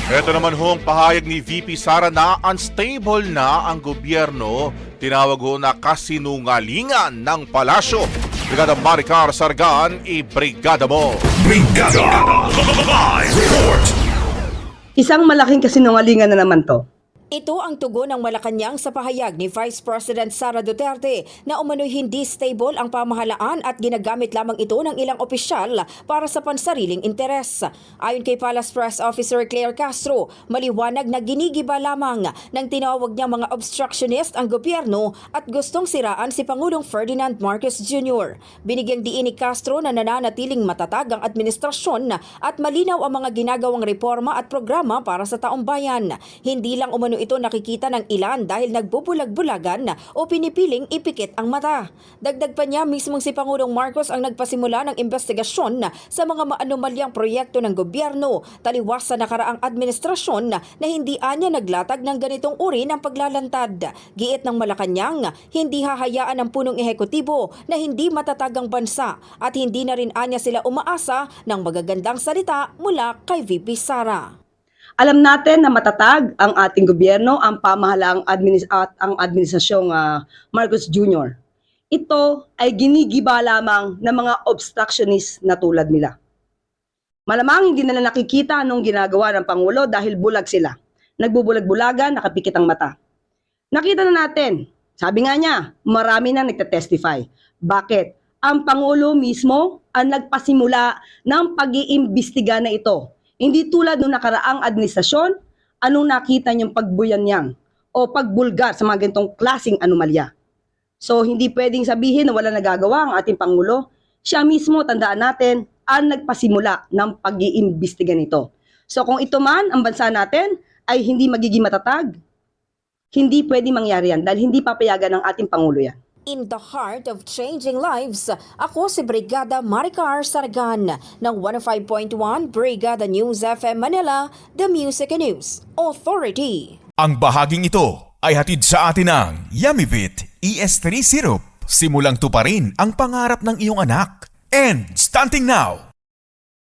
Ito naman hong pahayag ni VP Sara na unstable na ang gobyerno, tinawag ho na kasinungalingan ng palasyo. Brigada Maricar Sargan, i-brigada mo! Brigada Live Report. Isang malaking kasinungalingan na naman to. Ito ang tugon ng Malacanang sa pahayag ni Vice President Sara Duterte na umano'y hindi stable ang pamahalaan at ginagamit lamang ito ng ilang opisyal para sa pansariling interes. Ayon kay Palace Press Officer Claire Castro, maliwanag na ginigiba lamang ng tinawag niyang mga obstructionist ang gobyerno at gustong siraan si Pangulong Ferdinand Marcos Jr. Binigyang diin ni Castro na nananatiling matatag ang administrasyon at malinaw ang mga ginagawang reforma at programa para sa taong bayan. Hindi lang umano ito nakikita ng ilan dahil nagbubulag-bulagan o pinipiling ipikit ang mata. Dagdag pa niya, mismong si Pangulong Marcos ang nagpasimula ng investigasyon sa mga maanumalyang proyekto ng gobyerno, taliwas sa nakaraang administrasyon na hindi anya naglatag ng ganitong uri ng paglalantad. Giit ng Malacanang, hindi hahayaan ng punong ehekutibo na hindi matatag ang bansa at hindi na rin anya sila umaasa ng magagandang salita mula kay VP Sara. Alam natin na matatag ang ating gobyerno, ang pamahalaang ang administrasyong Marcos Jr. Ito ay ginigiba lamang ng mga obstructionist na tulad nila. Malamang hindi nila nakikita anong ginagawa ng Pangulo dahil bulag sila. Nagbubulag-bulagan, nakapikit ang mata. Nakita na natin, sabi nga niya, marami na nagtatestify. Bakit? Ang Pangulo mismo ang nagpasimula ng pag-iimbestiga na ito. Hindi tulad nung nakaraang administrasyon, anong nakita niyang pagbuyanyang o pagbulgar sa mga ganitong klaseng anomalya. So hindi pwedeng sabihin na wala nagagawa ang ating Pangulo. Siya mismo, tandaan natin, ang nagpasimula ng pag-iimbestiga nito. So kung ito man, ang bansa natin ay hindi magiging matatag, hindi pwedeng mangyari yan dahil hindi papayagan ng ating Pangulo yan. In the heart of changing lives, ako si Brigada Maricar Sargan ng 105.1 Brigada News FM Manila, The Music and News Authority. Ang bahaging ito ay hatid sa atin ng Yummyvit ES3 Syrup. Simulang tuparin ang pangarap ng iyong anak. And starting now,